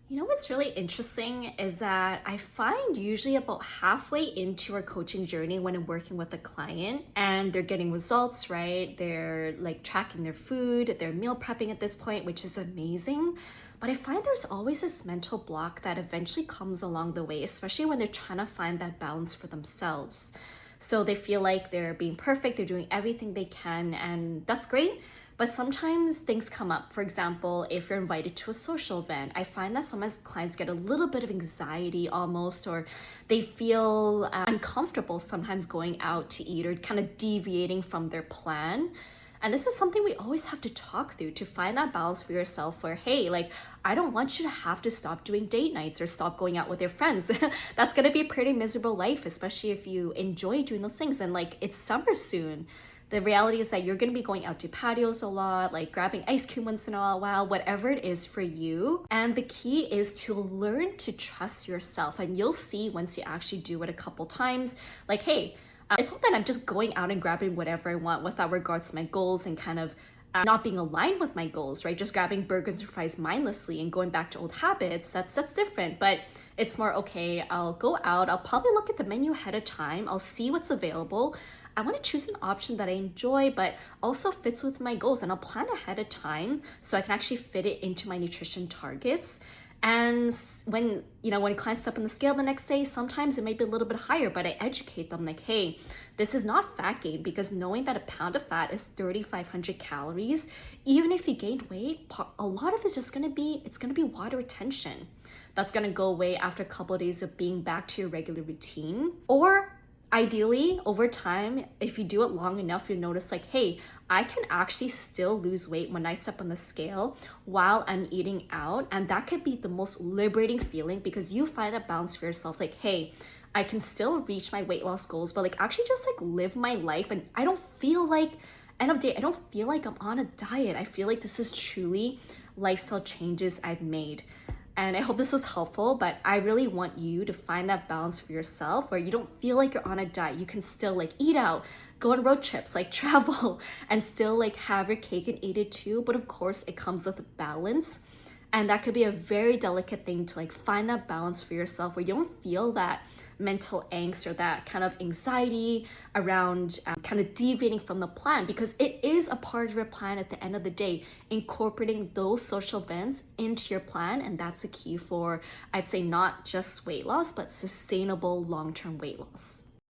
You know what's really interesting is that I find usually about halfway into our coaching journey when I'm working with a client and they're getting results, right? They're like tracking their food, they're meal prepping at this point, which is amazing. But I find there's always this mental block that eventually comes along the way, especially when they're trying to find that balance for themselves. So they feel like they're being perfect, they're doing everything they can, and that's great. But sometimes things come up. For example, if you're invited to a social event, I find that sometimes clients get a little bit of anxiety almost, or they feel uncomfortable sometimes going out to eat or kind of deviating from their plan. And this is something we always have to talk through to find that balance for yourself where, hey, like, I don't want you to have to stop doing date nights or stop going out with your friends. That's going to be a pretty miserable life, especially if you enjoy doing those things. And like, it's summer soon. The reality is that you're going to be going out to patios a lot, like grabbing ice cream once in a while, whatever it is for you. And the key is to learn to trust yourself. And you'll see once you actually do it a couple times, like, hey, it's not that I'm just going out and grabbing whatever I want without regards to my goals and kind of not being aligned with my goals, right? Just grabbing burgers and fries mindlessly and going back to old habits. That's different. But it's more, okay, I'll go out, I'll probably look at the menu ahead of time, I'll see what's available. I want to choose an option that I enjoy, but also fits with my goals. And I'll plan ahead of time so I can actually fit it into my nutrition targets. And when clients step on the scale the next day, sometimes it may be a little bit higher, but I educate them like, hey, this is not fat gain, because knowing that a pound of fat is 3,500 calories, even if you gained weight, a lot of it's just it's gonna be water retention. That's gonna go away after a couple of days of being back to your regular routine. Or ideally, over time, if you do it long enough, you'll notice like, hey, I can actually still lose weight when I step on the scale while I'm eating out. And that could be the most liberating feeling, because you find that balance for yourself. Like, hey, I can still reach my weight loss goals, but like actually just like live my life. And I don't feel like, end of day, I don't feel like I'm on a diet. I feel like this is truly lifestyle changes I've made. And I hope this was helpful, but I really want you to find that balance for yourself where you don't feel like you're on a diet. You can still like eat out, go on road trips, like travel, and still like have your cake and eat it too. But of course, it comes with a balance. And that could be a very delicate thing to like find that balance for yourself where you don't feel that mental angst or that kind of anxiety around kind of deviating from the plan, because it is a part of your plan at the end of the day, incorporating those social events into your plan. And that's a key for, I'd say, not just weight loss, but sustainable long-term weight loss.